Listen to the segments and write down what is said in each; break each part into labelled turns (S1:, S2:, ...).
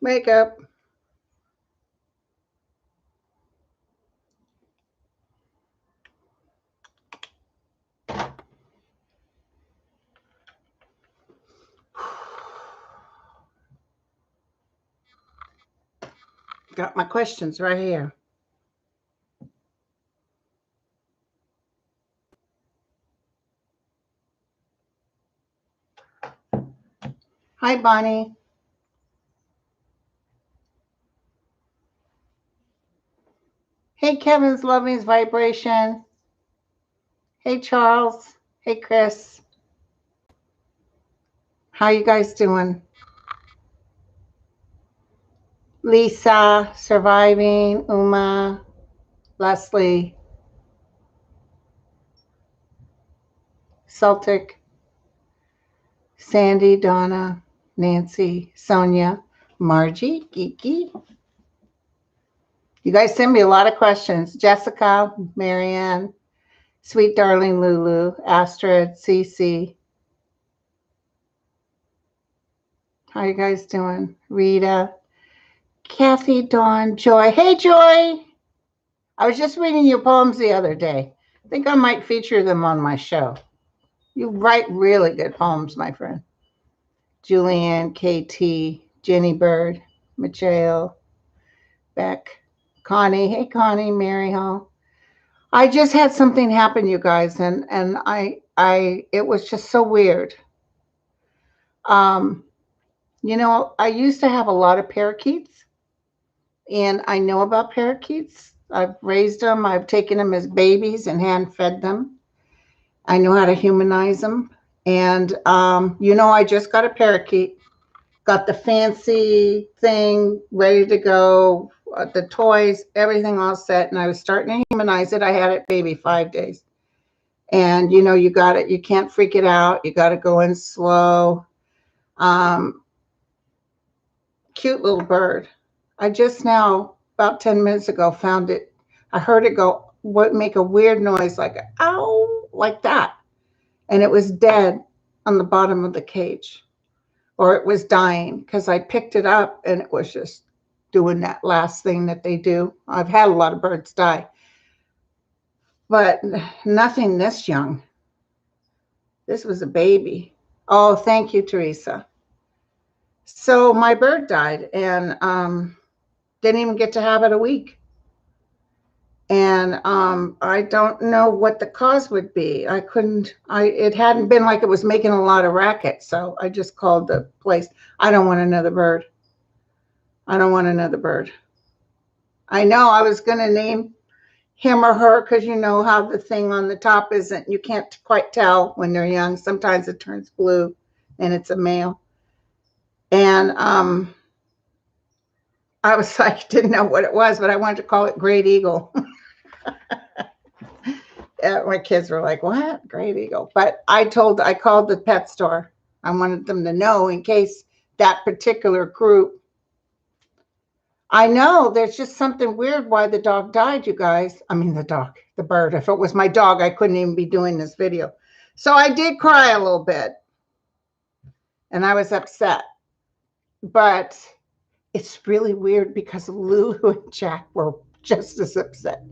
S1: Makeup. Got my questions right here. Hi, Bonnie. Hey, Kevin's loving his vibration. Hey, Charles. Hey, Chris. How you guys doing? Lisa, surviving. Uma, Leslie, Celtic, Sandy, Donna, Nancy, Sonia, Margie, Geeky. You guys send me a lot of questions. Jessica, Marianne, sweet darling Lulu, Astrid, Cece. How you guys doing? Rita, Kathy, Dawn, Joy. Hey, Joy. I was just reading your poems the other day. I think I might feature them on my show. You write really good poems, my friend. Julianne, KT, Jenny Bird, Michelle, Beck, Connie. Hey, Connie, Mary Hall. I just had something happen, you guys, and it was just so weird. Um, I used to have a lot of parakeets, and I know about parakeets. I've raised them. I've taken them as babies and hand fed them. I know how to humanize them. And, I just got a parakeet, got the fancy thing ready to go, the toys, everything all set. And I was starting to humanize it. I had it baby 5 days. And, you got it. You can't freak it out. You got to go in slow. Cute little bird. I just now, about 10 minutes ago, found it. I heard it go, make a weird noise like, ow, like that. And it was dead on the bottom of the cage, or it was dying because I picked it up and it was just doing that last thing that they do. I've had a lot of birds die, but nothing this young. This was a baby. Oh, thank you, Teresa. So my bird died and didn't even get to have it a week. And I don't know what the cause would be. It hadn't been like it was making a lot of racket. So I just called the place. I don't want another bird. I don't want another bird. I know I was going to name him or her because you know how the thing on the top isn't, you can't quite tell when they're young. Sometimes it turns blue and it's a male. And I was like, didn't know what it was, but I wanted to call it Great Eagle. My kids were like, what? Great Eagle. But I called the pet store. I wanted them to know in case that particular group. I know there's just something weird why the dog died, you guys. I mean, the bird. If it was my dog, I couldn't even be doing this video. So I did cry a little bit and I was upset. But it's really weird because Lulu and Jack were just as upset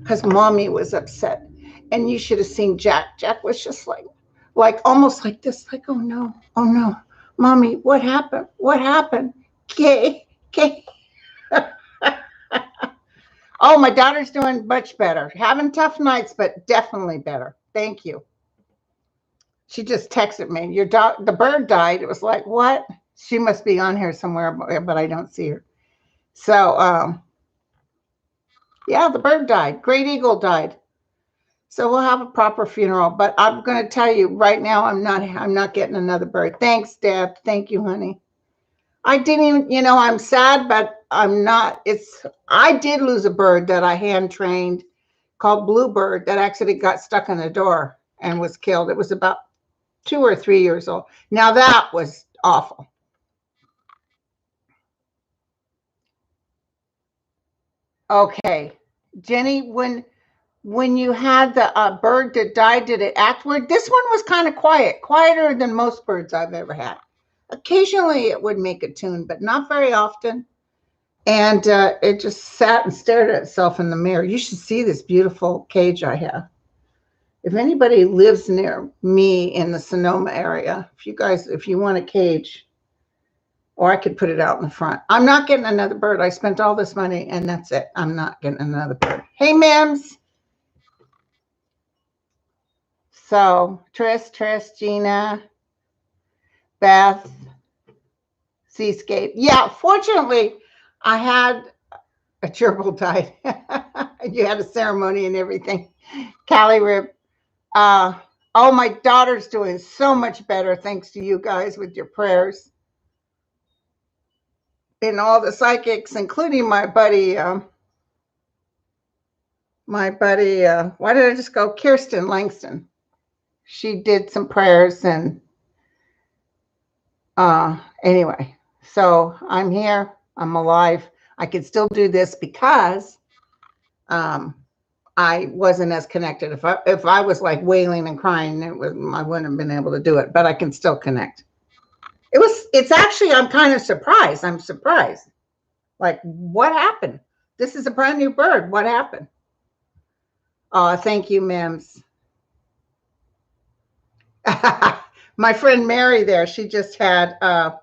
S1: because mommy was upset. And you should have seen Jack. Jack was just like almost like this, like, oh no, mommy, what happened? What happened? Kay. Oh, my daughter's doing much better. Having tough nights, but definitely better. Thank you. She just texted me, the bird died. It was like, what? She must be on here somewhere, but I don't see her. So, yeah, the bird died. Great Eagle died. So we'll have a proper funeral. But I'm going to tell you right now, I'm not getting another bird. Thanks, Deb. Thank you, honey. I didn't even, I'm sad, but I'm not. I did lose a bird that I hand trained called Bluebird that actually got stuck in the door and was killed. It was about 2 or 3 years old. Now that was awful. Okay, Jenny, when you had the bird that died, did it act weird? This one was kind of quiet, quieter than most birds I've ever had. Occasionally it would make a tune, but not very often. And it just sat and stared at itself in the mirror. You should see this beautiful cage I have. If anybody lives near me in the Sonoma area, if you want a cage, or I could put it out in the front. I'm not getting another bird. I spent all this money and that's it. I'm not getting another bird. Hey, Mims. So, Trish, Gina, Beth, Seascape. Yeah, fortunately, I had a gerbil died. You had a ceremony and everything. Callie Rib. Oh, my daughter's doing so much better thanks to you guys with your prayers. And all the psychics, including my buddy, why did I just go? Kirsten Langston. She did some prayers and anyway, so I'm here. I'm alive. I can still do this because I wasn't as connected. If I was like wailing and crying, I wouldn't have been able to do it, but I can still connect. It's actually, I'm kind of surprised. I'm surprised. Like, what happened? This is a brand new bird. What happened? Oh, thank you, Mims. My friend Mary there, she just had a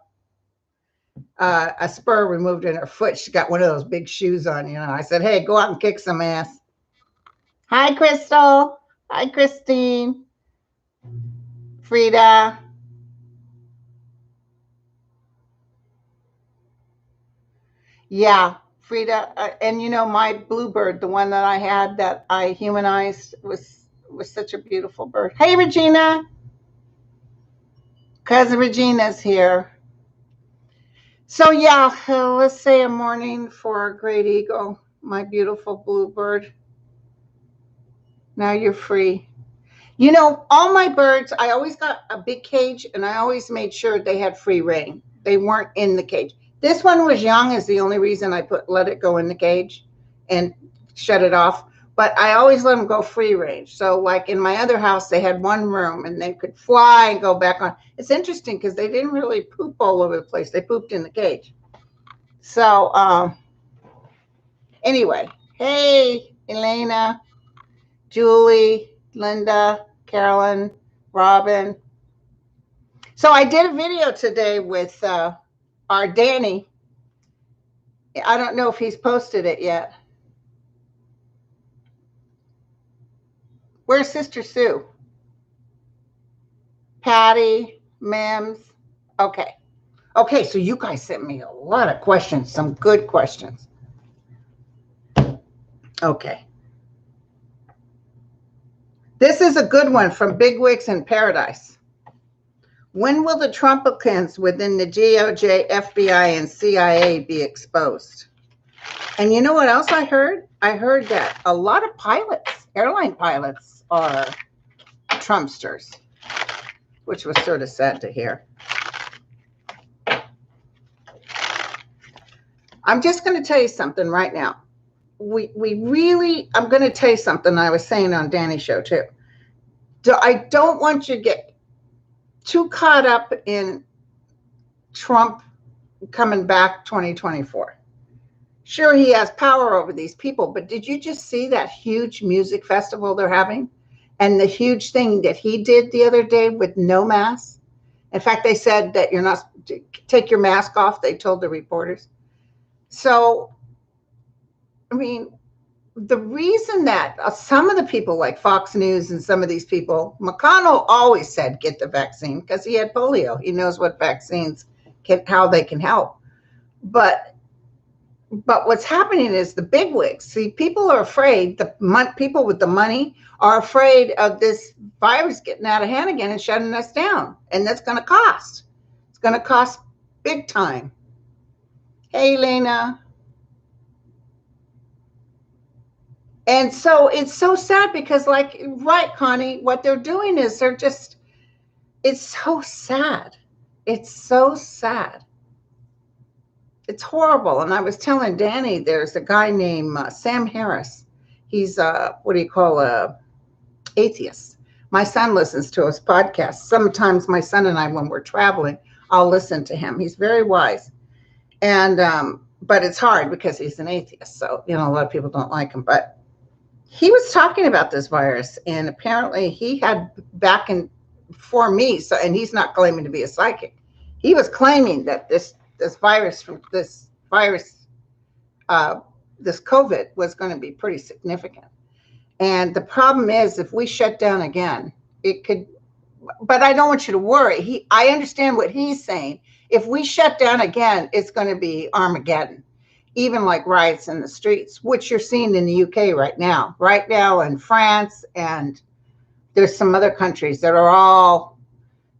S1: spur removed in her foot. She got one of those big shoes on, I said, hey, go out and kick some ass. Hi, Crystal. Hi, Christine. Frida. Yeah, Frida. And my bluebird, the one that I had that I humanized, was such a beautiful bird. Hey, Regina. Cousin Regina's here. So yeah, let's say a morning for a great eagle, my beautiful bluebird. Now you're free. All my birds, I always got a big cage and I always made sure they had free rein. They weren't in the cage. This one was young is the only reason I let it go in the cage and shut it off. But I always let them go free range. So like in my other house, they had one room and they could fly and go back on. It's interesting because they didn't really poop all over the place. They pooped in the cage. So anyway, hey, Elena, Julie, Linda, Carolyn, Robin. So I did a video today with our Danny. I don't know if he's posted it yet. Where's Sister Sue? Patty, Mims. Okay. Okay, so you guys sent me a lot of questions, some good questions. Okay. This is a good one from Bigwigs in Paradise. When will the Trumpicans within the DOJ, FBI, and CIA be exposed? And you know what else I heard? I heard that a lot of pilots, airline pilots, are Trumpsters, which was sort of sad to hear. I'm just going to tell you something right now. I'm going to tell you something I was saying on Danny's show too. I don't want you to get too caught up in Trump coming back 2024. Sure, he has power over these people, but did you just see that huge music festival they're having? And the huge thing that he did the other day with no mask? In fact, they said that you're not, take your mask off, they told the reporters. So, I mean, the reason that some of the people like Fox News and some of these people, McConnell always said, get the vaccine because he had polio. He knows what vaccines how they can help. But what's happening is the bigwigs. See, people are afraid. People with the money are afraid of this virus getting out of hand again and shutting us down. And that's going to cost. It's going to cost big time. Hey, Lena. And so it's so sad because, like, right, Connie, what they're doing is it's so sad. It's so sad. It's horrible. And I was telling Danny, there's a guy named Sam Harris. He's atheist. My son listens to his podcast. Sometimes my son and I, when we're traveling, I'll listen to him. He's very wise. And but it's hard because he's an atheist. So, a lot of people don't like him. But he was talking about this virus, and apparently he had back in for me. So, and he's not claiming to be a psychic. He was claiming that this virus this COVID was going to be pretty significant. And the problem is, if we shut down again, it could. But I don't want you to worry. I understand what he's saying. If we shut down again, it's going to be Armageddon, even like riots in the streets, which you're seeing in the UK right now. Right now in France, and there's some other countries that are all,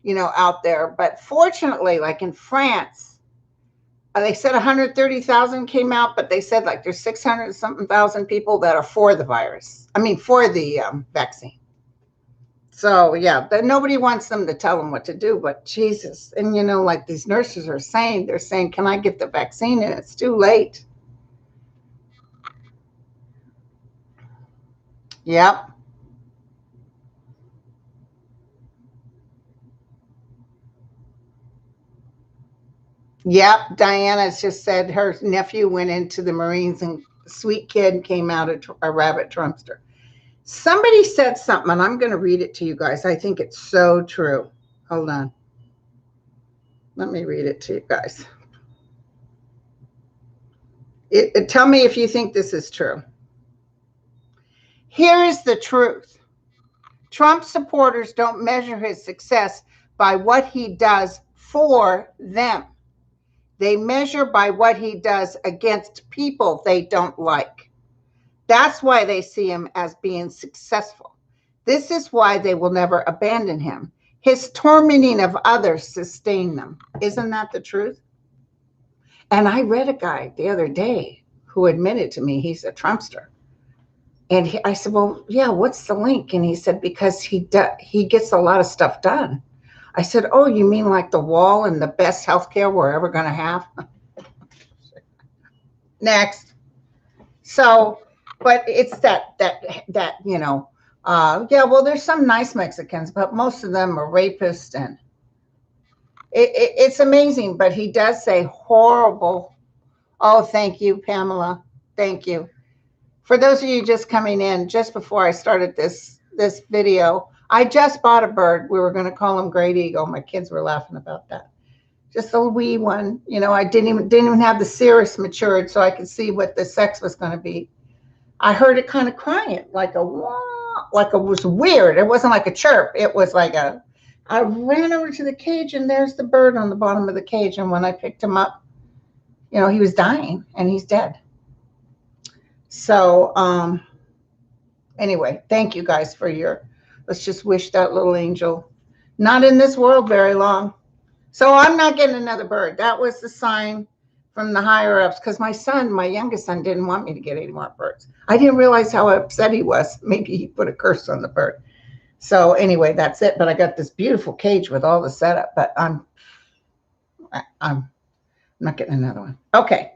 S1: out there. But fortunately, like in France, they said 130,000 came out, but they said like there's 600 something thousand people that are for the virus. I mean, for the vaccine. So yeah, nobody wants them to tell them what to do, but Jesus. And like these nurses are saying, they're saying, can I get the vaccine? And it's too late. Yep. Yep. Diana's just said her nephew went into the Marines and sweet kid came out a rabbit trumpster. Somebody said something, and I'm going to read it to you guys. I think it's so true. Hold on. Let me read it to you guys. Tell me if you think this is true. Here is the truth. Trump supporters don't measure his success by what he does for them. They measure by what he does against people they don't like. That's why they see him as being successful. This is why they will never abandon him. His tormenting of others sustain them. Isn't that the truth? And I read a guy the other day who admitted to me he's a Trumpster. And I said, well, yeah, what's the link? And he said, because he gets a lot of stuff done. I said, oh, you mean like the wall and the best healthcare we're ever going to have? Next. So, but it's that yeah, well, there's some nice Mexicans, but most of them are rapists, and it's amazing. But he does say horrible. Oh, thank you, Pamela. Thank you. For those of you just coming in, just before I started this video, I just bought a bird. We were going to call him Great Eagle. My kids were laughing about that. Just a wee one. I didn't even have the cirrus matured, so I could see what the sex was going to be. I heard it kind of crying, like it was weird. It wasn't like a chirp. It was like I ran over to the cage, and there's the bird on the bottom of the cage. And when I picked him up, he was dying, and he's dead. So anyway, thank you guys for let's just wish that little angel not in this world very long. So I'm not getting another bird. That was the sign from the higher ups, because my youngest son didn't want me to get any more birds. I didn't realize how upset he was. Maybe he put a curse on the bird. So anyway, that's it. But I got this beautiful cage with all the setup, but I'm not getting another one. Okay.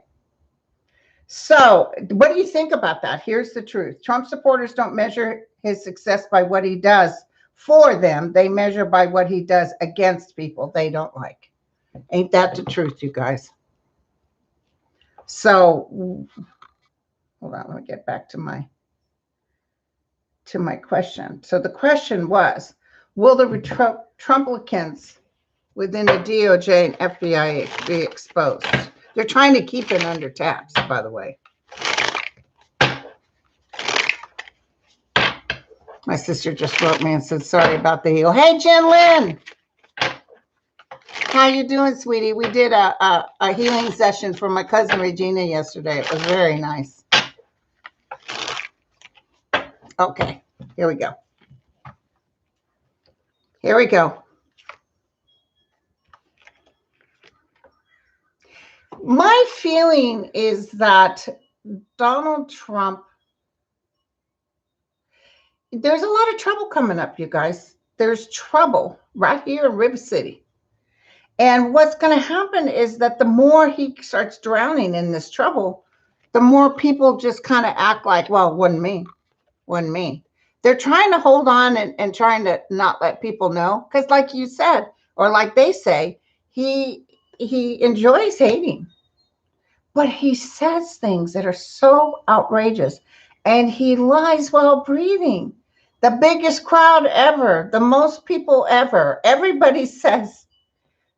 S1: So what do you think about that? Here's the truth. Trump supporters don't measure his success by what he does for them. They measure by what he does against people they don't like. Ain't that the truth, you guys? So hold on, let me get back to my question. So the question was, will the Trumplicans within the DOJ and FBI be exposed? They're trying to keep it under taps, by the way. My sister just wrote me and said, sorry about the heel. Hey, Jen Lynn. How you doing, sweetie? We did a healing session for my cousin Regina yesterday. It was very nice. Okay, here we go. Here we go. My feeling is that Donald Trump, there's a lot of trouble coming up, you guys. There's trouble right here in Rib City. And what's going to happen is that the more he starts drowning in this trouble, the more people just kind of act like, well, wasn't me. They're trying to hold on and trying to not let people know. Because like you said, or like they say, He enjoys hating, but he says things that are so outrageous, and he lies while breathing. The biggest crowd ever, the most people ever. Everybody says.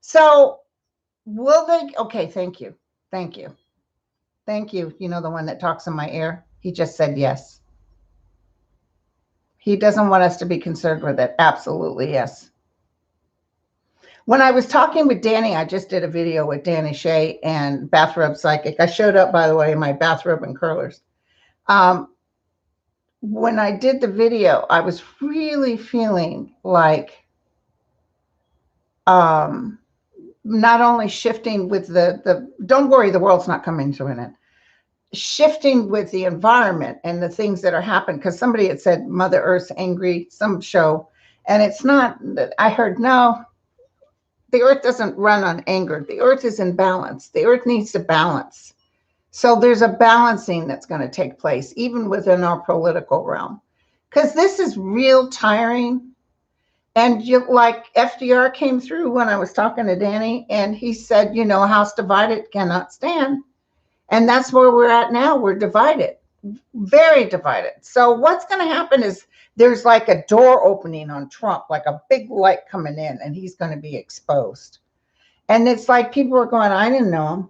S1: So will they? Okay, thank you. Thank you. Thank you. You know, the one that talks in my ear? He just said yes. He doesn't want us to be concerned with it. Absolutely, yes. When I was talking with Danny, I just did a video with Danny Shea and Bathrobe Psychic. I showed up, by the way, in my bathrobe and curlers. When I did the video, I was really feeling like not only shifting with the don't worry, the world's not coming to an end. Shifting with the environment and the things that are happening, because somebody had said Mother Earth's angry, some show, and it's not. I heard, no, the earth doesn't run on anger. The earth is in balance. The earth needs to balance. So there's a balancing that's going to take place even within our political realm, because this is real tiring. And you, like FDR came through when I was talking to Danny, and he said, you know, a house divided cannot stand. And that's where we're at now. We're divided, very divided. So what's going to happen is there's like a door opening on Trump, like a big light coming in, and he's going to be exposed. And it's like people are going, I didn't know him.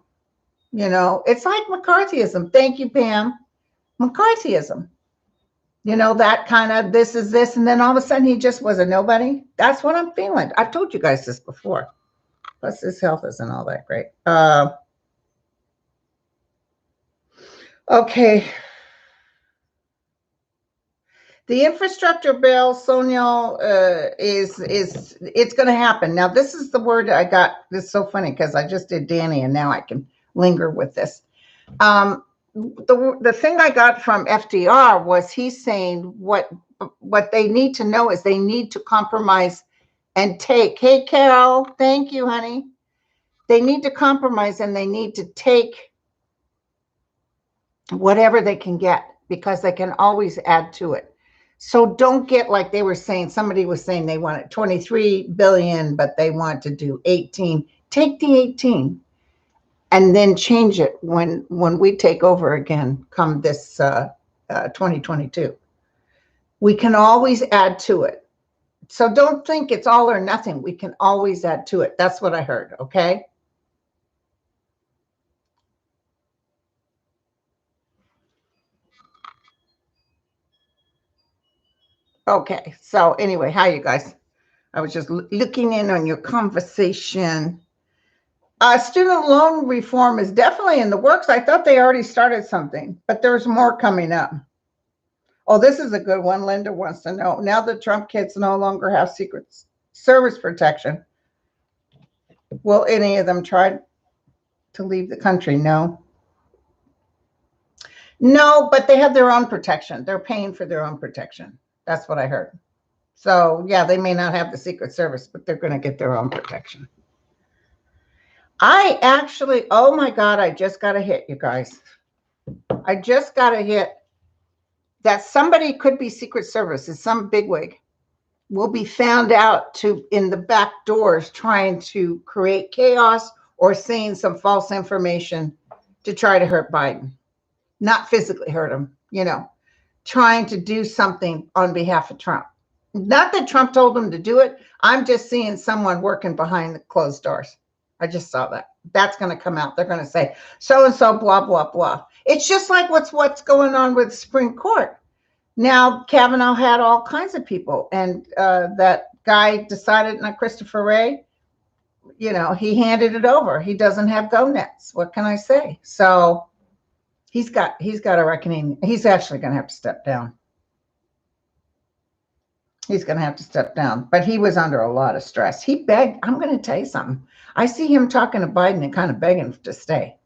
S1: You know, it's like McCarthyism. Thank you, Pam. McCarthyism. You know, that kind of this is this. And then all of a sudden he just was a nobody. That's what I'm feeling. I've told you guys this before. Plus his health isn't all that great. Okay. The infrastructure bill, Sonia, is it's going to happen. Now, this is the word I got. This is so funny because I just did Danny, and now I can linger with this. The thing I got from FDR was he's saying what they need to know is they need to compromise and take. Hey, Carol, thank you, honey. They need to compromise and they need to take whatever they can get because they can always add to it. So don't get like they were saying, somebody was saying they wanted 23 billion, but they want to do 18. Take the 18 and then change it when we take over again come this 2022. We can always add to it. So don't think it's all or nothing. We can always add to it. That's what I heard, okay? Okay, so anyway, hi you guys. I was just looking in on your conversation. Student loan reform is definitely in the works. I thought they already started something, but there's more coming up. Oh, this is a good one. Linda wants to know. Now the Trump kids no longer have Secret Service protection. Will any of them try to leave the country? No. No, but they have their own protection. They're paying for their own protection. That's what I heard. So, yeah, they may not have the Secret Service, but they're going to get their own protection. I actually, oh my God, I just got a hit, you guys. I just got a hit that somebody could be Secret Service, is some bigwig, will be found out to in the back doors trying to create chaos or saying some false information to try to hurt Biden. Not physically hurt him, you know, trying to do something on behalf of Trump. Not that Trump told them to do it. I'm just seeing someone working behind the closed doors. I just saw that. That's going to come out. They're going to say so-and-so, blah, blah, blah. It's just like what's going on with the Supreme Court. Now, Kavanaugh had all kinds of people. And that guy decided, not Christopher Wray, you know, he handed it over. He doesn't have go nets. What can I say? So he's got a reckoning. He's actually going to have to step down. He's going to have to step down. But he was under a lot of stress. He begged. I'm going to tell you something. I see him talking to Biden and kind of begging to stay.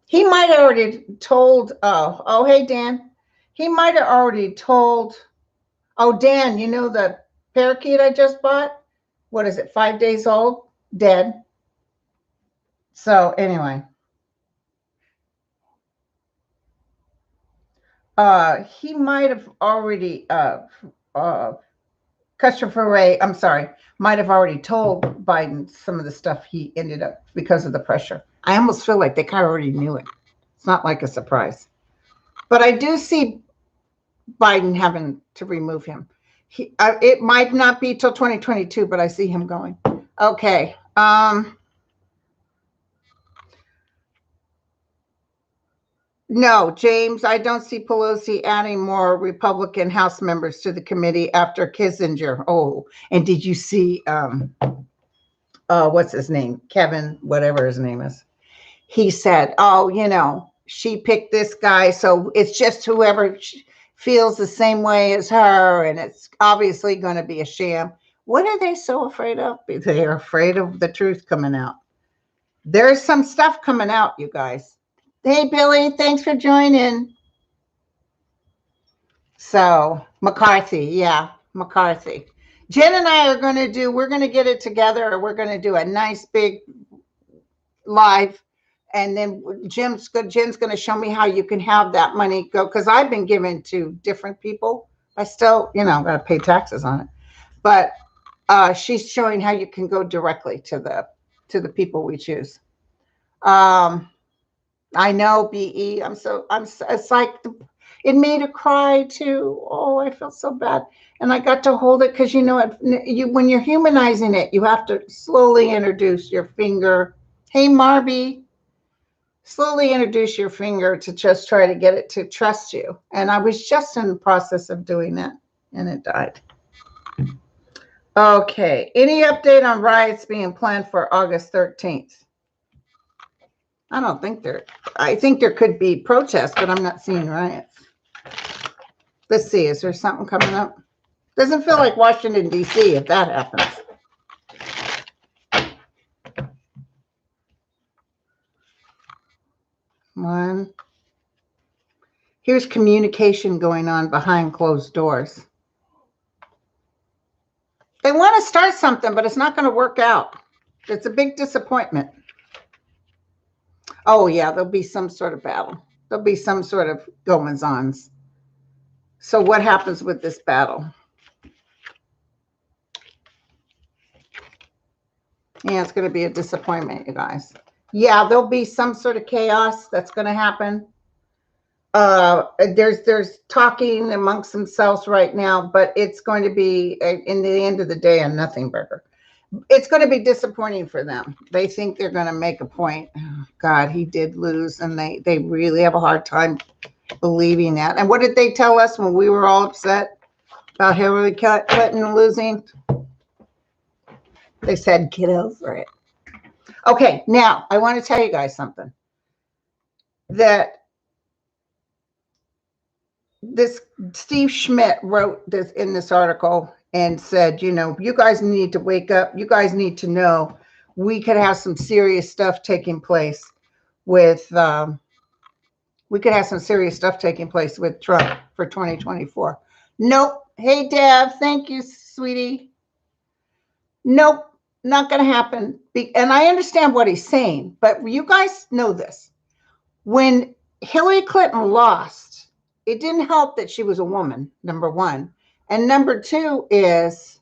S1: He might have already told, oh, hey, Dan. He might have already told, oh, Dan, you know the parakeet I just bought? What is it, 5 days old? Dead. So anyway. He might have already Christopher Wray, I'm sorry, might have already told Biden some of the stuff he ended up because of the pressure. I almost feel like they kind of already knew it. It's not like a surprise. But I do see Biden having to remove him. It might not be till 2022, but I see him going. Okay. No, James, I don't see Pelosi adding more Republican House members to the committee after Kissinger. Oh, and did you see, what's his name? Kevin, whatever his name is. He said, oh, she picked this guy, so it's just whoever feels the same way as her, and it's obviously going to be a sham. What are they so afraid of? They're afraid of the truth coming out. There's some stuff coming out, you guys. Hey, Billy, thanks for joining. So, McCarthy, yeah, McCarthy. Jen and I are going to we're going to get it together. We're going to do a nice big live. And then Jen's going to show me how you can have that money go. Because I've been given to different people. I still, got to pay taxes on it. But she's showing how you can go directly to the people we choose. I know, BE. It's like it made her cry too. Oh, I felt so bad. And I got to hold it because when you're humanizing it, you have to slowly introduce your finger. Hey, Marby. Slowly introduce your finger to just try to get it to trust you. And I was just in the process of doing that, and it died. Okay. Any update on riots being planned for August 13th? I don't think I think there could be protests, but I'm not seeing riots. Let's see. Is there something coming up? Doesn't feel like Washington, D.C. if that happens. One. Here's communication going on behind closed doors. They want to start something, but it's not going to work out. It's a big disappointment. Oh, yeah, there'll be some sort of battle. There'll be some sort of goings-ons. So what happens with this battle? Yeah, it's going to be a disappointment, you guys. Yeah, there'll be some sort of chaos that's going to happen. There's talking amongst themselves right now, but it's going to be, in the end of the day, a nothing burger. It's going to be disappointing for them. They think they're going to make a point. Oh, God, he did lose, and they really have a hard time believing that. And what did they tell us when we were all upset about Hillary Clinton losing? They said, get over it. Okay, now I want to tell you guys something. That this Steve Schmidt wrote this in this article and said, you guys need to wake up. You guys need to know we could have some serious stuff taking place with Trump for 2024. Nope. Hey, Dev. Thank you, sweetie. Nope. Not going to happen. And I understand what he's saying, but you guys know this. When Hillary Clinton lost, it didn't help that she was a woman, number one. And number two is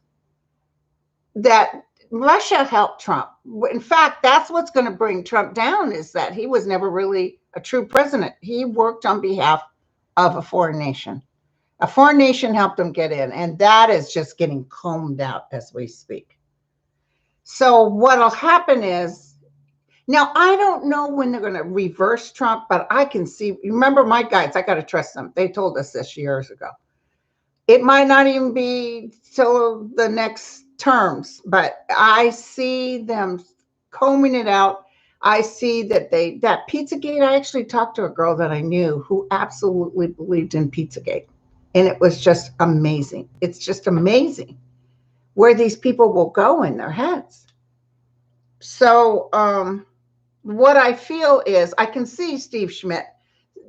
S1: that Russia helped Trump. In fact, that's what's going to bring Trump down, is that he was never really a true president. He worked on behalf of a foreign nation. A foreign nation helped him get in, and that is just getting combed out as we speak. So what'll happen is, now I don't know when they're going to reverse Trump, but I can see, remember my guides, I got to trust them. They told us this years ago. It might not even be till the next terms, but I see them combing it out. I see that that Pizzagate, I actually talked to a girl that I knew who absolutely believed in Pizzagate. And it was just amazing. It's just amazing where these people will go in their heads. So what I feel is, I can see Steve Schmidt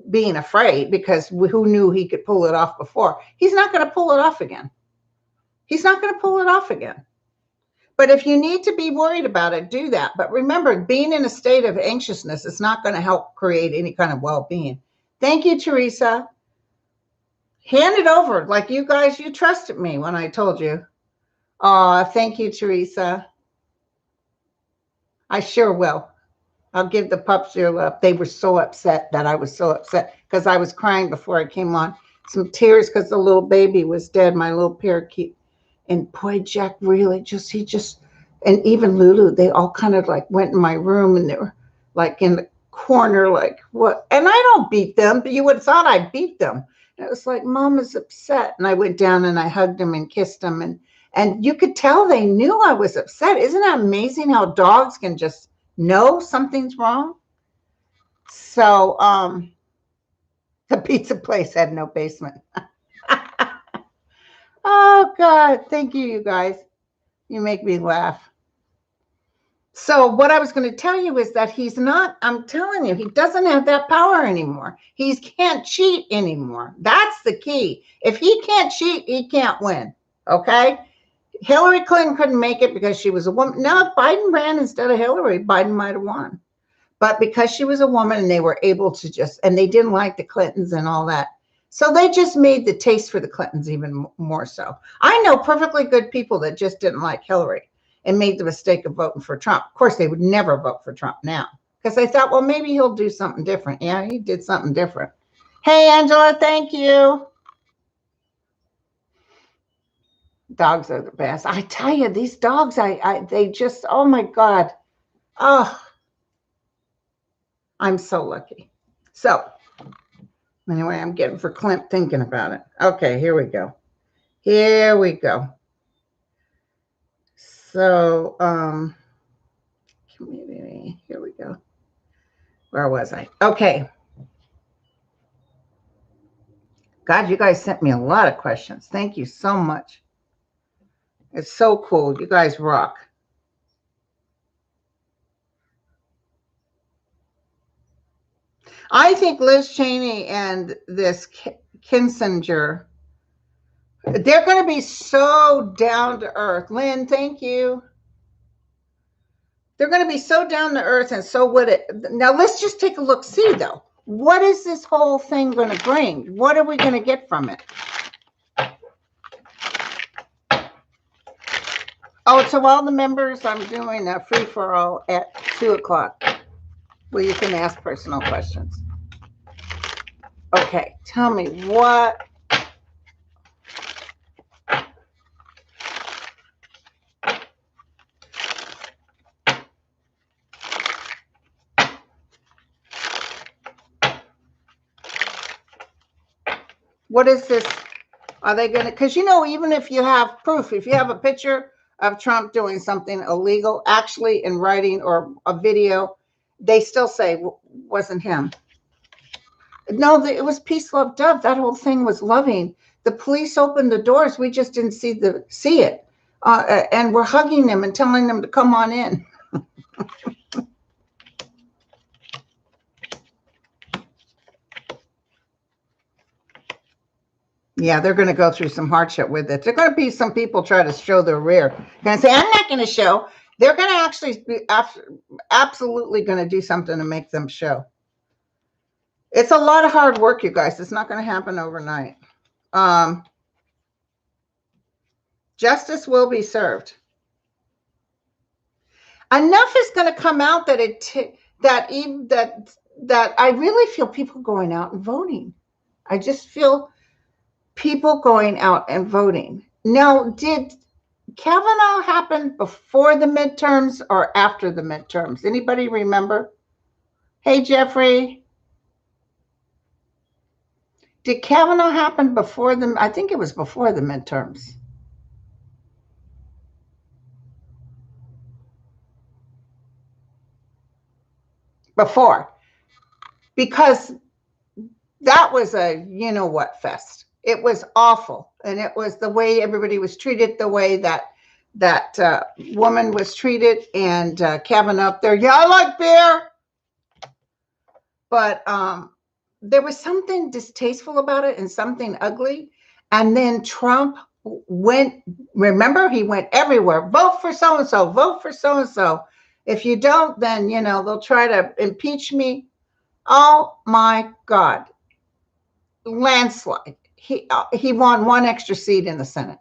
S1: being afraid, because who knew he could pull it off before? He's not going to pull it off again. He's not going to pull it off again. But if you need to be worried about it, do that. But remember, being in a state of anxiousness is not going to help create any kind of well-being. Thank you, Teresa. Hand it over. Like you guys, you trusted me when I told you. Oh, thank you, Teresa. I sure will. I'll give the pups your love. They were so upset that I was so upset because I was crying before I came on. Some tears because the little baby was dead, my little parakeet. And boy, Jack really and even Lulu, they all kind of like went in my room and they were like in the corner, like, what? And I don't beat them, but you would have thought I beat them. And it was like, Mom is upset. And I went down and I hugged them and kissed them. And you could tell they knew I was upset. Isn't that amazing how dogs can just know something's wrong? So the pizza place had no basement. Oh God, thank you, you guys. You make me laugh. So what I was going to tell you is that he's not, I'm telling you, he doesn't have that power anymore. He can't cheat anymore. That's the key. If he can't cheat, he can't win. Okay? Hillary Clinton couldn't make it because she was a woman. No, if Biden ran instead of Hillary, Biden might have won. But because she was a woman and they were able to and they didn't like the Clintons and all that. So they just made the taste for the Clintons even more so. I know perfectly good people that just didn't like Hillary and made the mistake of voting for Trump. Of course, they would never vote for Trump now because they thought, well, maybe he'll do something different. Yeah, he did something different. Hey, Angela, thank you. Dogs are the best. I tell you, these dogs, they just, oh my God. Oh, I'm so lucky. So anyway, I'm getting for Clint thinking about it. Okay, here we go. Here we go. So, community, here we go. Where was I? Okay. God, you guys sent me a lot of questions. Thank you so much. It's so cool. You guys rock. I think Liz Cheney and this Kinsinger, they're going to be so down to earth. Lynn, thank you. They're going to be so down to earth and so would it. Now, let's just take a look. See, though, what is this whole thing going to bring? What are we going to get from it? Oh, to all the members, I'm doing a free-for-all at 2 o'clock where you can ask personal questions. Okay, tell me what. What is this? Are they going to, because even if you have proof, if you have a picture of Trump doing something illegal, actually in writing or a video, they still say wasn't him. No, it was peace, love, dove. That whole thing was loving. The police opened the doors. We just didn't see it. And we're hugging them and telling them to come on in. Yeah, they're going to go through some hardship with it. There are going to be some people try to show their rear. Going to say, I'm not going to show. They're going to actually be absolutely going to do something to make them show. It's a lot of hard work, you guys. It's not going to happen overnight. Justice will be served. Enough is going to come out that that I really feel people going out and voting. I just feel people going out and voting. Now, did Kavanaugh happen before the midterms or after the midterms? Anybody remember? Hey, Jeffrey. Did Kavanaugh happen before I think it was before the midterms. Before. Because that was a you-know-what fest. It was awful. And it was the way everybody was treated, the way that woman was treated, and Kavanaugh up there, yeah, I like beer. But there was something distasteful about it and something ugly. And then Trump remember, he went everywhere. Vote for so-and-so, vote for so-and-so. If you don't, then, they'll try to impeach me. Oh, my God. Landslide. He won one extra seat in the Senate.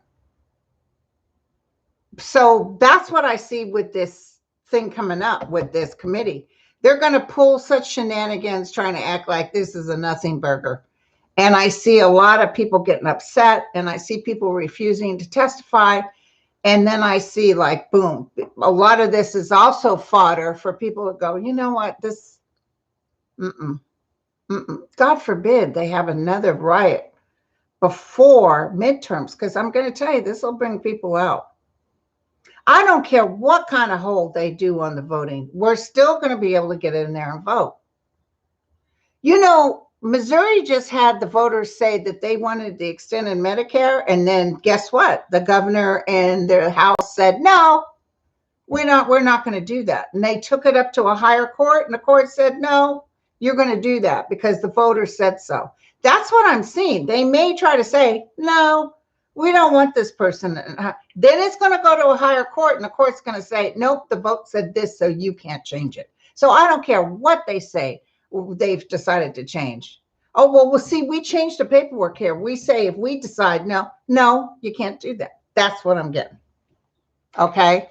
S1: So that's what I see with this thing coming up with this committee. They're going to pull such shenanigans trying to act like this is a nothing burger. And I see a lot of people getting upset, and I see people refusing to testify. And then I see, like, boom, a lot of this is also fodder for people to go, you know what, this, mm-mm, mm-mm. God forbid they have another riot before midterms, because I'm going to tell you, this will bring people out. I don't care what kind of hold they do on the voting. We're still going to be able to get in there and vote. You know, Missouri just had the voters say that they wanted the extended Medicare. And then guess what? The governor and the House said, no, we're not going to do that. And they took it up to a higher court, and the court said, no, you're going to do that because the voters said so. That's what I'm seeing. They may try to say, no, we don't want this person. Then it's going to go to a higher court, and the court's going to say, nope, the vote said this, so you can't change it. So I don't care what they say, they've decided to change. Oh, well, we'll see, we changed the paperwork here. We say if we decide no, you can't do that. That's what I'm getting. Okay.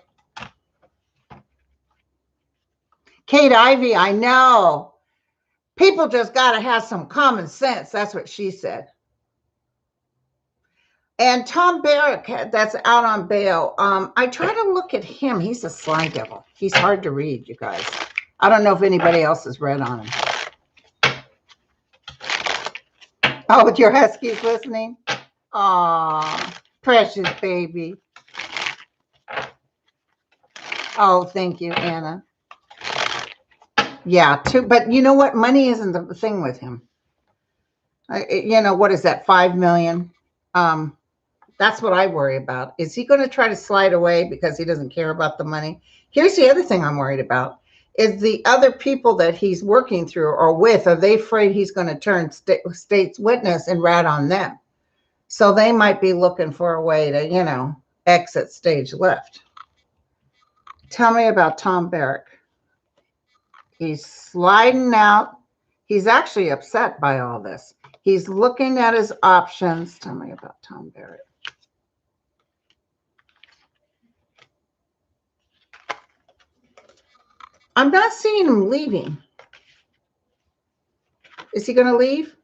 S1: Kate Ivey, I know. People just got to have some common sense. That's what she said. And Tom Barrack, that's out on bail. I try to look at him. He's a sly devil. He's hard to read, you guys. I don't know if anybody else has read on him. Oh, with your Huskies listening? Aw, precious baby. Oh, thank you, Anna. Yeah, but you know what? Money isn't the thing with him. You know, what is that, 5 million? That's what I worry about. Is he going to try to slide away because he doesn't care about the money? Here's the other thing I'm worried about. Is the other people that he's working through or with, are they afraid he's going to turn state's witness and rat on them? So they might be looking for a way to, you know, exit stage left. Tell me about Tom Barrack. He's sliding out. He's actually upset by all this. He's looking at his options. Tell me about Tom Barrack. I'm not seeing him leaving. Is he going to leave?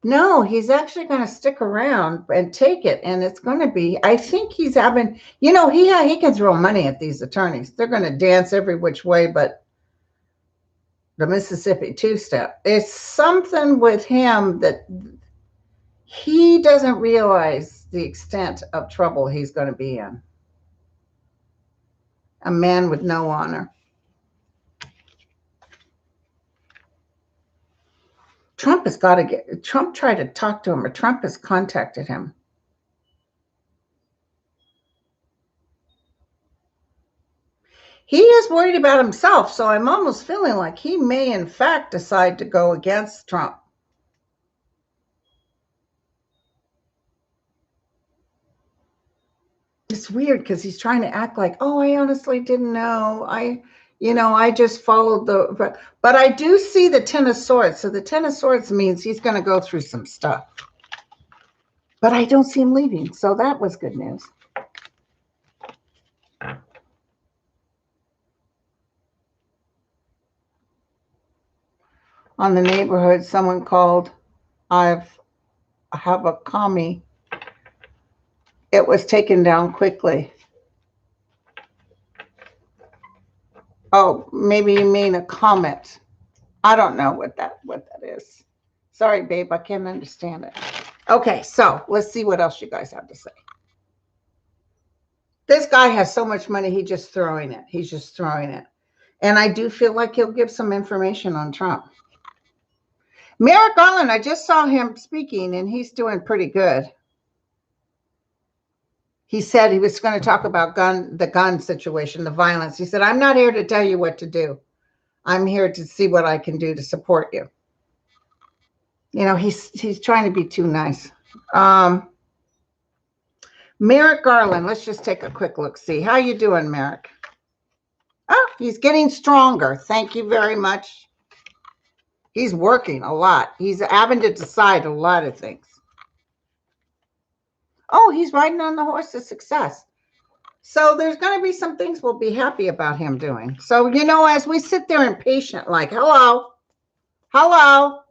S1: No, he's actually going to stick around and take it. And it's going to be, I think he's having, you know, he can throw money at these attorneys. They're going to dance every which way, but the Mississippi two-step. It's something with him that he doesn't realize the extent of trouble he's going to be in. A man with no honor. Trump has got to get, Trump tried to talk to him, or Trump has contacted him. He is worried about himself, so I'm almost feeling like he may, in fact, decide to go against Trump. It's weird because he's trying to act like, oh, I honestly didn't know. I just followed but I do see the Ten of Swords. So the Ten of Swords means he's going to go through some stuff. But I don't see him leaving. So that was good news. On the neighborhood, someone called, I have a commie. It was taken down quickly. Oh, maybe you mean a comet. I don't know what that is. Sorry, babe, I can't understand it. Okay, so let's see what else you guys have to say. This guy has so much money, he's just throwing it. He's just throwing it. And I do feel like he'll give some information on Trump. Merrick Garland, I just saw him speaking, and he's doing pretty good. He said he was going to talk about the gun situation, the violence. He said, I'm not here to tell you what to do. I'm here to see what I can do to support you. You know, he's trying to be too nice. Merrick Garland, let's just take a quick look. See, how you doing, Merrick? Oh, he's getting stronger. Thank you very much. He's working a lot. He's having to decide a lot of things. Oh, he's riding on the horse of success. So there's going to be some things we'll be happy about him doing. So, as we sit there impatient, like, hello, hello.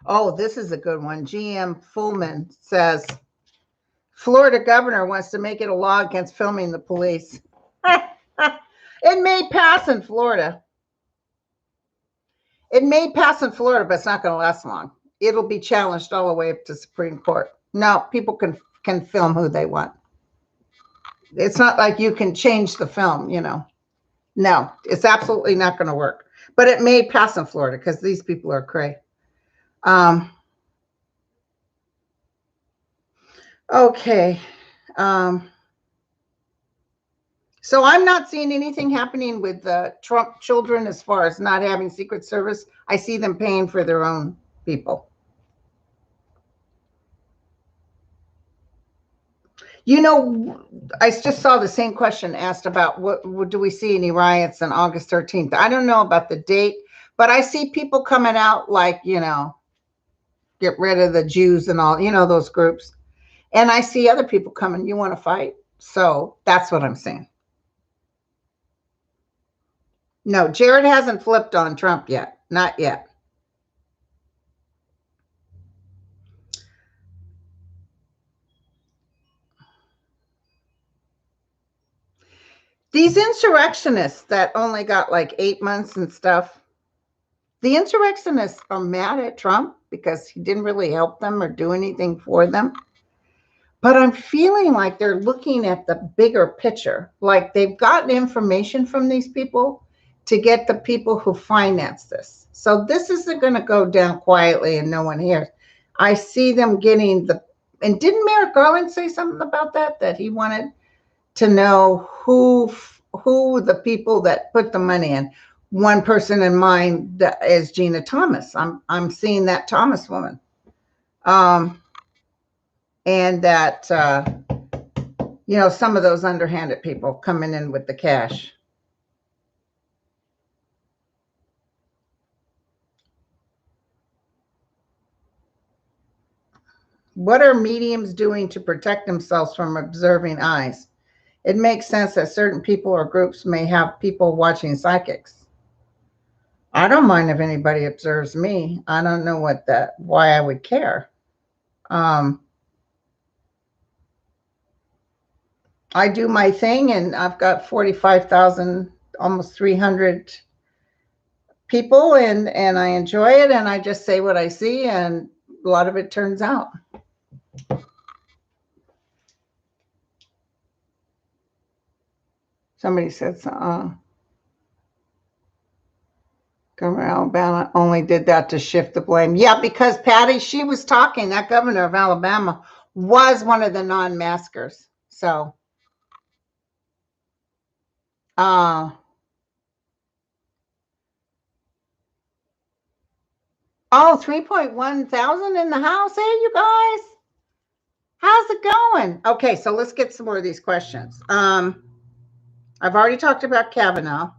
S1: Oh, this is a good one. GM Fullman says, Florida governor wants to make it a law against filming the police. It may pass in Florida. It may pass in Florida, but it's not going to last long. It'll be challenged all the way up to Supreme Court. No, people can film who they want. It's not like you can change the film, No, it's absolutely not going to work. But it may pass in Florida because these people are cray. Okay. So I'm not seeing anything happening with the Trump children as far as not having Secret Service. I see them paying for their own people. I just saw the same question asked about what do we see any riots on August 13th? I don't know about the date, but I see people coming out like, get rid of the Jews and all, those groups. And I see other people coming, you want to fight? So that's what I'm saying. No, Jared hasn't flipped on Trump yet. Not yet. These insurrectionists that only got like 8 months and stuff, the insurrectionists are mad at Trump because he didn't really help them or do anything for them. But I'm feeling like they're looking at the bigger picture. Like they've gotten information from these people to get the people who finance this. So this isn't going to go down quietly and no one hears. I see them getting and didn't Merrick Garland say something about that he wanted to know who the people that put the money in. One person in mind is Gina Thomas. I'm seeing that Thomas woman. And that, some of those underhanded people coming in with the cash. What are mediums doing to protect themselves from observing eyes? It makes sense that certain people or groups may have people watching psychics. I don't mind if anybody observes me. I don't know why I would care. I do my thing, and I've got 45,000, almost 300 people, and I enjoy it, and I just say what I see, and a lot of it turns out. Somebody said, Governor Alabama only did that to shift the blame. Yeah, because Patty, she was talking, that governor of Alabama was one of the non-maskers. So, oh, 3.1 thousand in the house. Hey, you guys, how's it going? Okay, so let's get some more of these questions. I've already talked about Kavanaugh.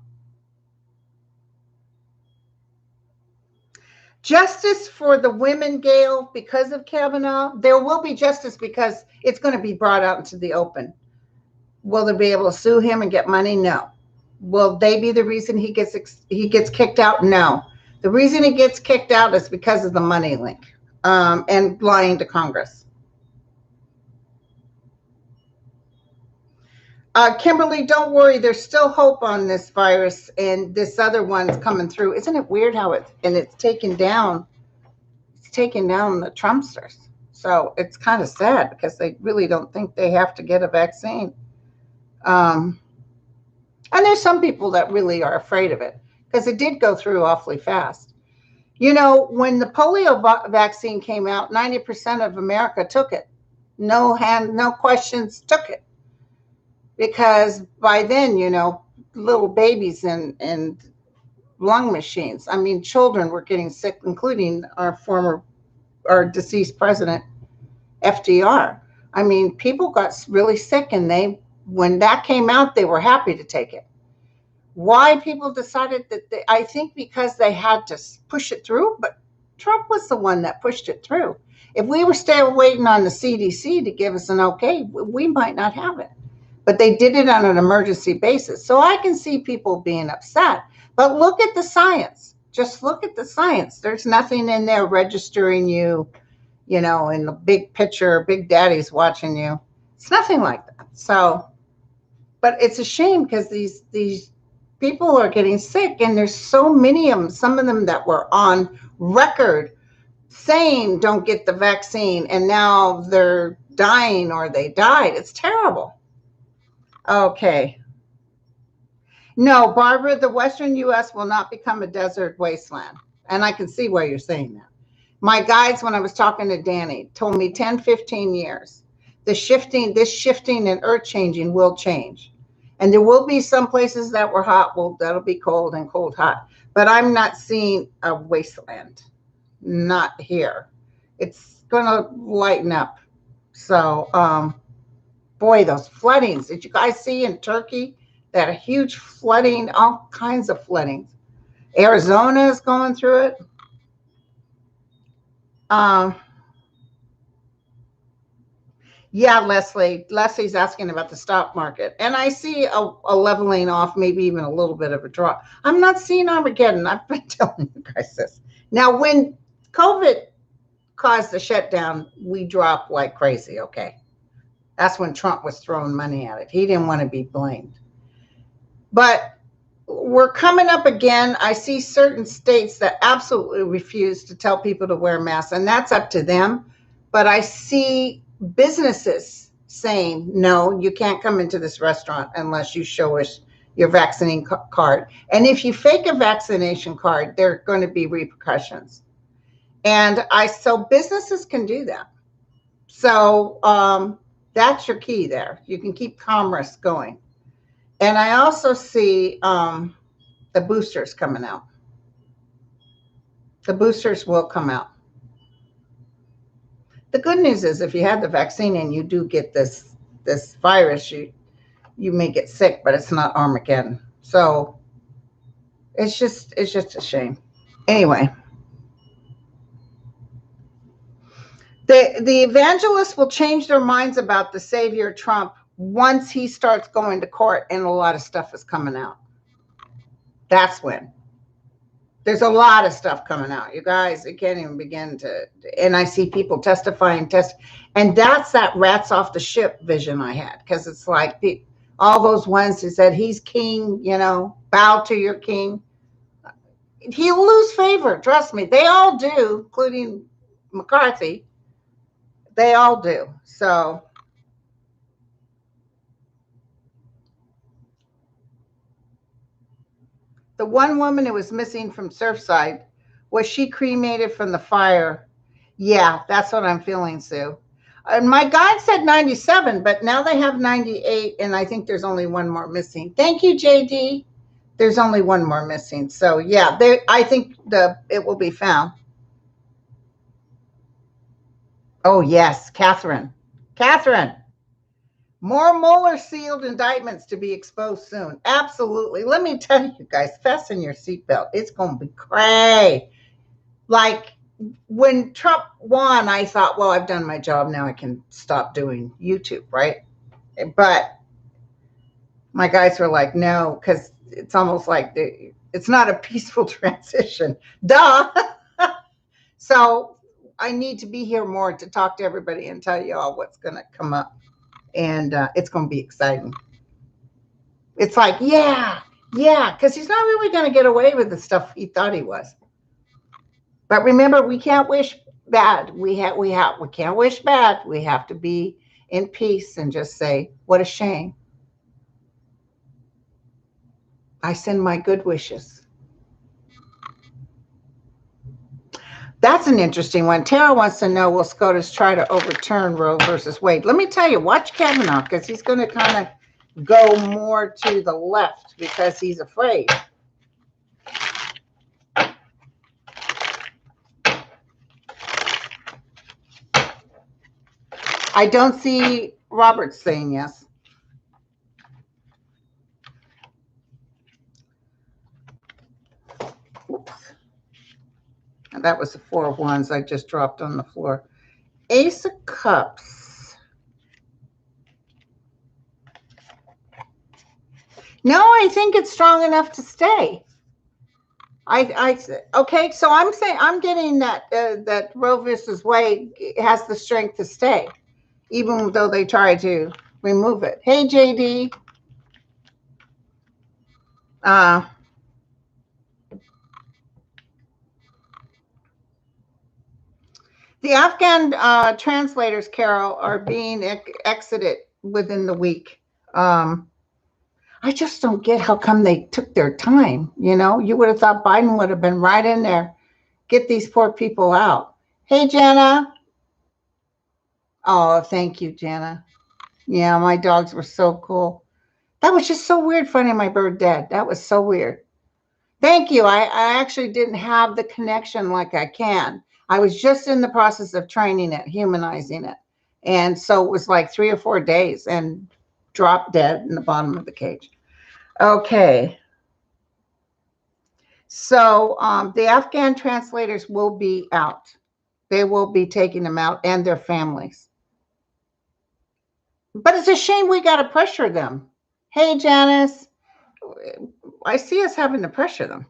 S1: Justice for the women, Gail, because of Kavanaugh. There will be justice because it's going to be brought out into the open. Will they be able to sue him and get money? No. Will they be the reason he gets kicked out? No. The reason he gets kicked out is because of the money link and lying to Congress. Kimberly, don't worry. There's still hope on this virus, and this other one's coming through. Isn't it weird how it's taken down? It's taken down the Trumpsters. So it's kind of sad because they really don't think they have to get a vaccine. And there's some people that really are afraid of it because it did go through awfully fast. When the polio vaccine came out, 90% of America took it. No questions, took it. Because by then, little babies and lung machines. I mean, children were getting sick, including our deceased president, FDR. I mean, people got really sick, and when that came out, they were happy to take it. Why people decided that I think because they had to push it through, but Trump was the one that pushed it through. If we were still waiting on the CDC to give us an okay, we might not have it. But they did it on an emergency basis. So I can see people being upset. But look at the science. Just look at the science. There's nothing in there registering you, in the big picture, Big Daddy's watching you. It's nothing like that. So, but it's a shame because these people are getting sick, and there's so many of them, some of them that were on record saying don't get the vaccine, and now they're dying or they died. It's terrible. Okay. No, Barbara, the Western U.S. will not become a desert wasteland. And I can see why you're saying that. My guides, when I was talking to Danny, told me 10, 15 years. This shifting and earth changing will change. And there will be some places that were hot. Well, that'll be cold and cold hot. But I'm not seeing a wasteland. Not here. It's going to lighten up. So, boy, those floodings. Did you guys see in Turkey that huge flooding, all kinds of floodings? Arizona is going through it. Yeah, Leslie's asking about the stock market. And I see a leveling off, maybe even a little bit of a drop. I'm not seeing Armageddon. I've been telling you guys this. Now, when COVID caused the shutdown, we dropped like crazy, okay? That's when Trump was throwing money at it. He didn't want to be blamed. But we're coming up again. I see certain states that absolutely refuse to tell people to wear masks, and that's up to them. But I see businesses saying, no, you can't come into this restaurant unless you show us your vaccine card. And if you fake a vaccination card, there are going to be repercussions. And so businesses can do that. So that's your key there. You can keep commerce going. And I also see the boosters coming out. The boosters will come out. The good news is if you have the vaccine and you do get this virus, you may get sick, but it's not Armageddon. So it's just a shame. Anyway, the evangelists will change their minds about the Savior Trump once he starts going to court and a lot of stuff is coming out. That's when. There's a lot of stuff coming out. You guys, it can't even begin to, and I see people testifying, and that's that rats off the ship vision I had, because it's like all those ones who said he's king, bow to your king. He'll lose favor, trust me. They all do, including McCarthy. They all do. So the one woman who was missing from Surfside, was she cremated from the fire? Yeah, that's what I'm feeling, Sue. And my guide said 97, but now they have 98, and I think there's only one more missing. Thank you, JD. There's only one more missing. So yeah, I think it will be found. Oh yes, Catherine. More Mueller sealed indictments to be exposed soon. Absolutely. Let me tell you guys, fasten your seatbelt. It's going to be crazy. Like when Trump won, I thought, well, I've done my job. Now I can stop doing YouTube, right? But my guys were like, no, because it's almost like it's not a peaceful transition. Duh. So I need to be here more to talk to everybody and tell you all what's going to come up. And it's going to be exciting. It's like, yeah, because he's not really going to get away with the stuff he thought he was. But remember, we can't wish bad. We can't wish bad. We have to be in peace and just say, what a shame. I send my good wishes. That's an interesting one. Tara wants to know, will SCOTUS try to overturn Roe versus Wade? Let me tell you, watch Kavanaugh, because he's going to kind of go more to the left because he's afraid. I don't see Roberts saying yes. Oops. that was the Four of Wands I just dropped on the floor. Ace of Cups. No, I think it's strong enough to stay. Okay, so I'm saying I'm getting that that Roe versus Wade has the strength to stay, even though they try to remove it. Hey, JD. The Afghan translators, Carol, are being exited within the week. I just don't get how come they took their time. You know, you would have thought Biden would have been right in there. Get these poor people out. Hey, Jana. Oh, thank you, Jana. Yeah, my dogs were so cool. That was just so weird finding my bird dead. That was so weird. Thank you. I actually didn't have the connection like I can. I was just in the process of training it, humanizing it. And so it was like 3 or 4 days and dropped dead in the bottom of the cage. Okay. So the Afghan translators will be out. They will be taking them out and their families. But it's a shame we got to pressure them. Hey, Janice, I see us having to pressure them,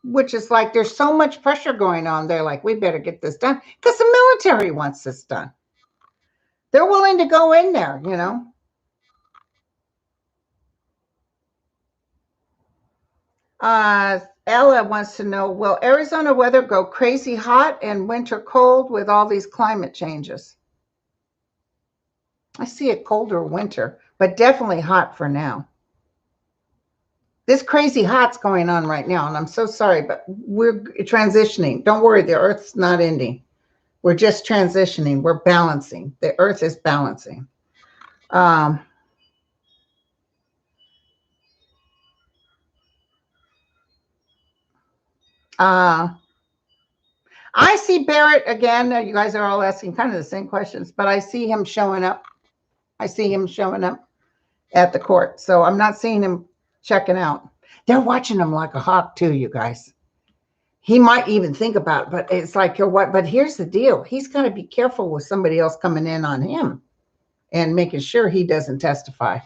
S1: which is like there's so much pressure going on. They're like, we better get this done because the military wants this done. They're willing to go in there, you know. Ella wants to know, will Arizona weather go crazy hot and winter cold with all these climate changes? I see a colder winter, but definitely hot for now. This crazy hot's going on right now, and I'm so sorry, but we're transitioning. Don't worry, the Earth's not ending. We're just transitioning. We're balancing. The Earth is balancing. I see Barrett again. You guys are all asking kind of the same questions, but I see him showing up. I see him showing up at the court. So I'm not seeing him checking out. They're watching him like a hawk too, you guys. He might even think about it, but it's like, what? But here's the deal. He's got to be careful with somebody else coming in on him and making sure he doesn't testify.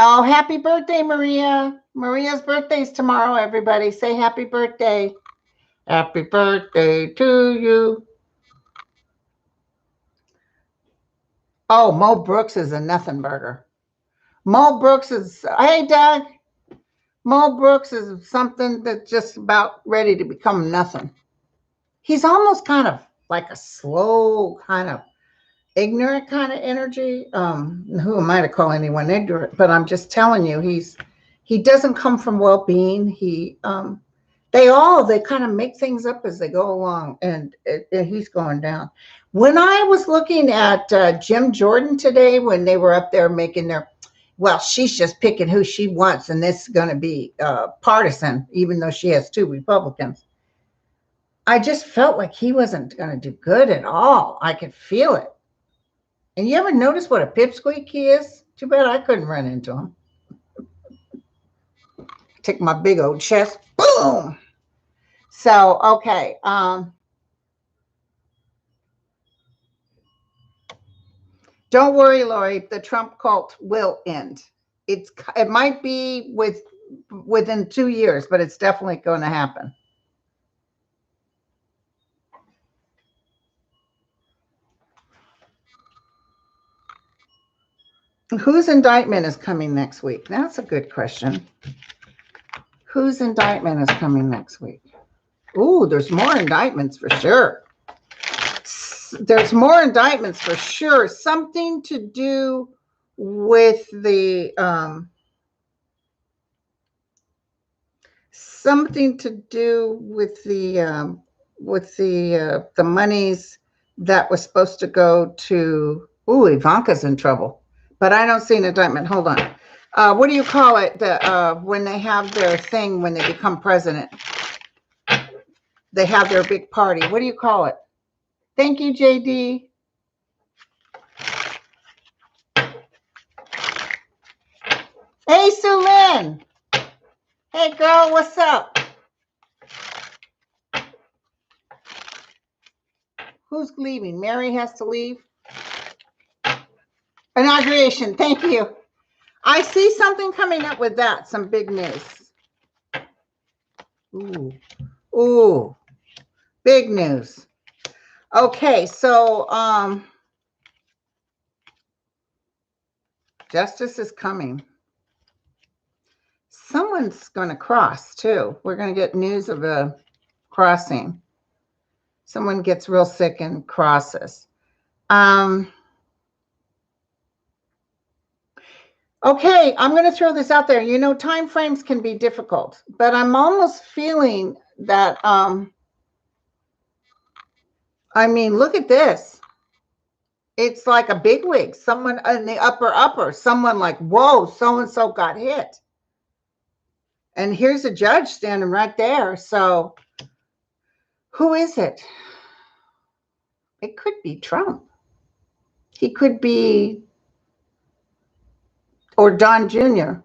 S1: Oh, happy birthday, Maria. Maria's birthday's tomorrow, everybody. Say happy birthday. Happy birthday to you. Oh, Mo Brooks is a nothing burger. Mo Brooks is, hey, Doug. Mo Brooks is something that's just about ready to become nothing. He's almost kind of like a slow, kind of ignorant kind of energy. Who am I to call anyone ignorant? But I'm just telling you, he doesn't come from well-being. They kind of make things up as they go along, and he's going down. When I was looking at Jim Jordan today, when they were up there making their, well, she's just picking who she wants, and this is going to be partisan, even though she has 2 Republicans. I just felt like he wasn't going to do good at all. I could feel it. And you ever notice what a pipsqueak he is? Too bad I couldn't run into him. Take my big old chest, boom. So, okay. Don't worry, Lori. The Trump cult will end. It might be within 2 years, but it's definitely going to happen. Whose indictment is coming next week? That's a good question. Whose indictment is coming next week? Ooh, there's more indictments for sure. There's more indictments for sure. Something to do with the the monies that was supposed to go to. Ooh, Ivanka's in trouble, but I don't see an indictment. Hold on. What do you call it? When they have their thing when they become president, they have their big party. What do you call it? Thank you, JD. Hey, Sue Lynn. Hey, girl, what's up? Who's leaving? Mary has to leave. Inauguration. Thank you. I see something coming up with that. Some big news. Ooh. Ooh. Big news. Okay, so justice is coming. Someone's going to cross too. We're going to get news of a crossing. Someone gets real sick and crosses. Okay, I'm going to throw this out there. You know, time frames can be difficult, but I'm almost feeling that, I mean, look at this. It's like a bigwig, someone in the upper, someone like, whoa, so-and-so got hit. And here's a judge standing right there. So who is it? It could be Trump. He could be, or Don Jr.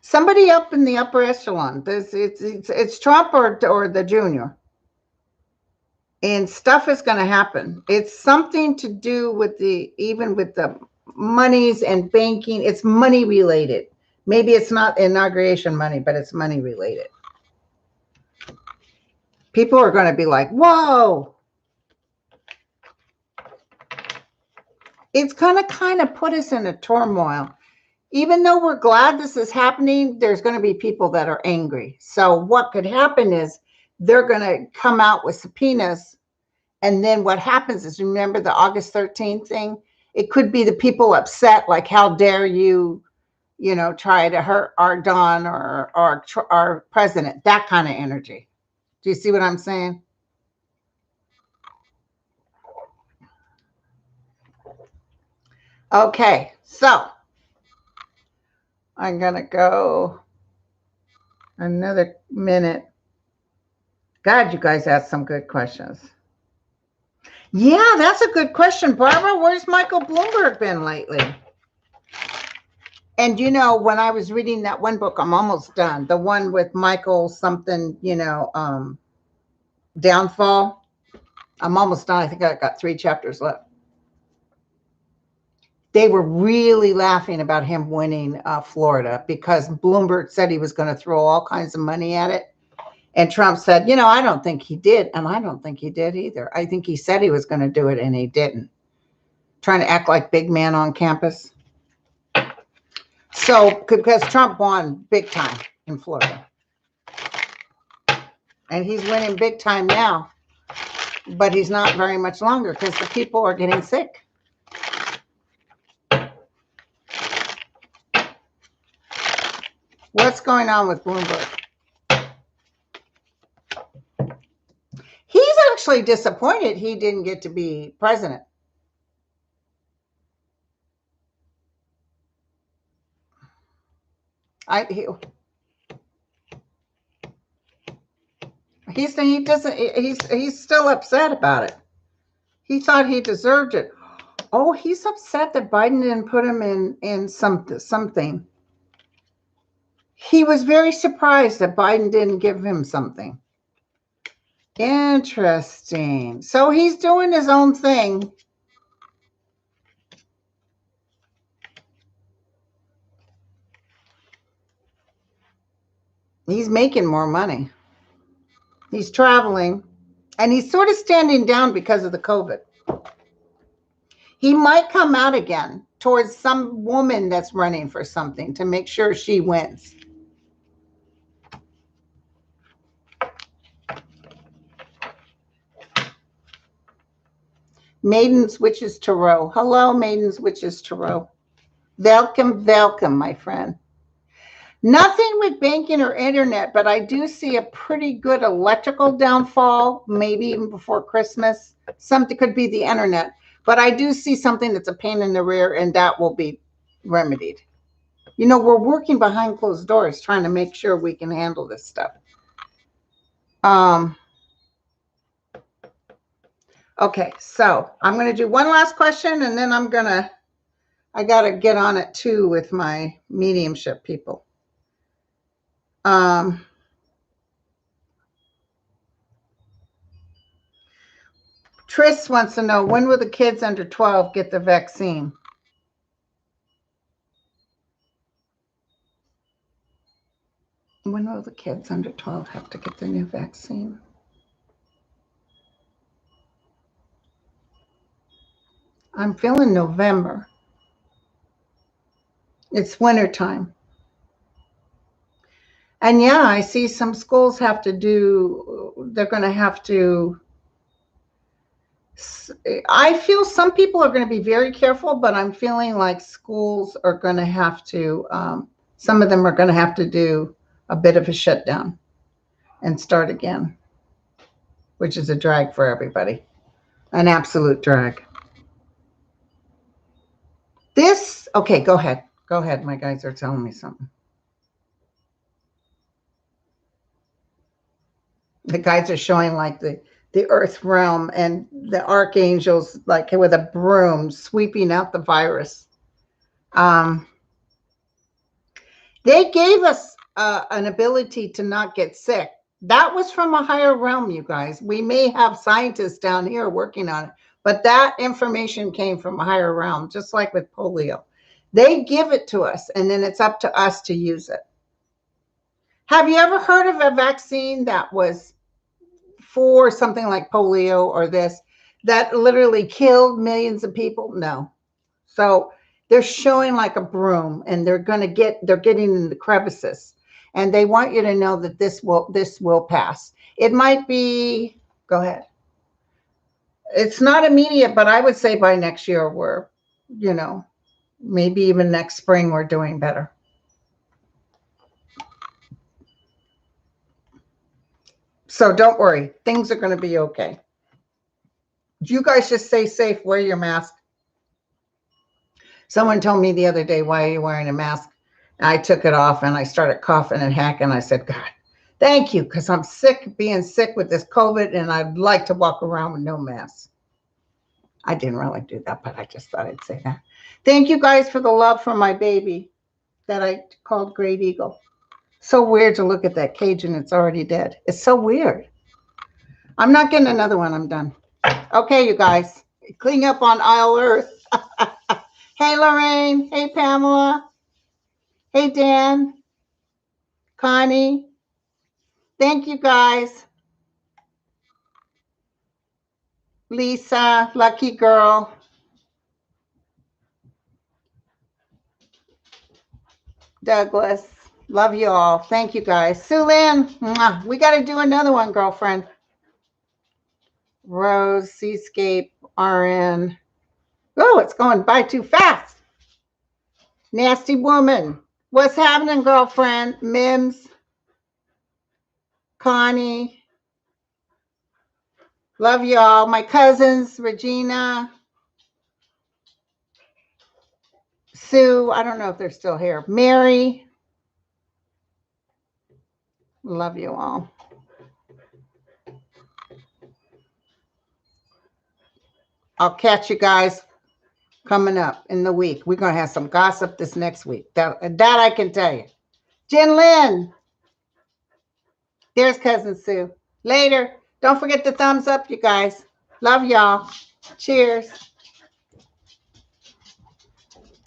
S1: Somebody up in the upper echelon. It's Trump or the Junior. And stuff is going to happen. It's something to do with even with the monies and banking. It's money related. Maybe it's not inauguration money, but it's money related. People are going to be like, whoa. It's going to kind of put us in a turmoil. Even though we're glad this is happening, there's going to be people that are angry. So what could happen is they're going to come out with subpoenas. And then what happens is, remember the August 13th thing? It could be the people upset, like, how dare you, try to hurt our Don or our president, that kind of energy. Do you see what I'm saying? Okay, so I'm going to go another minute. God, you guys asked some good questions. Yeah, that's a good question, Barbara. Where's Michael Bloomberg been lately? And when I was reading that one book, I'm almost done. The one with Michael something, Downfall. I'm almost done. I think I got 3 chapters left. They were really laughing about him winning Florida because Bloomberg said he was going to throw all kinds of money at it. And Trump said, I don't think he did. And I don't think he did either. I think he said he was going to do it and he didn't. Trying to act like big man on campus. So, because Trump won big time in Florida. And he's winning big time now. But he's not very much longer because the people are getting sick. What's going on with Bloomberg? He's actually disappointed he didn't get to be president. He's still upset about it. He thought he deserved it. Oh, he's upset that Biden didn't put him in something. He was very surprised that Biden didn't give him something. Interesting. So he's doing his own thing. He's making more money. He's traveling. And he's sort of standing down because of the COVID. He might come out again towards some woman that's running for something to make sure she wins. Maidens, Witches, Tarot. Hello, Maidens, Witches, Tarot. Welcome, my friend. Nothing with banking or internet, but I do see a pretty good electrical downfall, maybe even before Christmas. Something could be the internet, but I do see something that's a pain in the rear, and that will be remedied. We're working behind closed doors trying to make sure we can handle this stuff. Okay, so I'm going to do one last question, and then I got to get on it too with my mediumship people. Tris wants to know, when will the kids under 12 get the vaccine? When will the kids under 12 have to get the new vaccine? I'm feeling November. It's wintertime. And yeah, I see some schools have to do, they're going to have to, I feel some people are going to be very careful, but I'm feeling like schools are going to have to, some of them are going to have to do a bit of a shutdown and start again, which is a drag for everybody, an absolute drag. This, okay, go ahead. Go ahead. My guys are telling me something. The guys are showing like the earth realm and the archangels like with a broom sweeping out the virus. They gave us an ability to not get sick. That was from a higher realm, you guys. We may have scientists down here working on it, but that information came from a higher realm, just like with polio. They give it to us, and then it's up to us to use it. Have you ever heard of a vaccine that was for something like polio or this that literally killed millions of people? No. So they're showing like a broom, and they're getting in the crevices, and they want you to know that this will pass. It might be, go ahead. It's not immediate, but I would say by next year we're, maybe even next spring we're doing better. So don't worry, things are going to be okay. You guys just stay safe, wear your mask. Someone told me the other day, why are you wearing a mask? And I took it off and I started coughing and hacking. I said, God, thank you, because I'm sick being sick with this COVID, and I'd like to walk around with no mask. I didn't really do that, but I just thought I'd say that. Thank you guys for the love for my baby that I called Great Eagle. So weird to look at that cage and it's already dead. It's so weird. I'm not getting another one. I'm done. Okay, you guys. Clean up on Isle Earth. Hey, Lorraine. Hey, Pamela. Hey, Dan. Connie. Thank you, guys. Lisa, lucky girl. Douglas, love you all. Thank you, guys. Sue Lynn, we got to do another one, girlfriend. Rose, Seascape, RN. Oh, it's going by too fast. Nasty woman. What's happening, girlfriend? Mims, Connie. Love y'all. My cousins, Regina, Sue. I don't know if they're still here. Mary. Love you all. I'll catch you guys coming up in the week. We're going to have some gossip this next week. That I can tell you. Jen Lynn. There's Cousin Sue. Later. Don't forget the thumbs up, you guys. Love y'all. Cheers.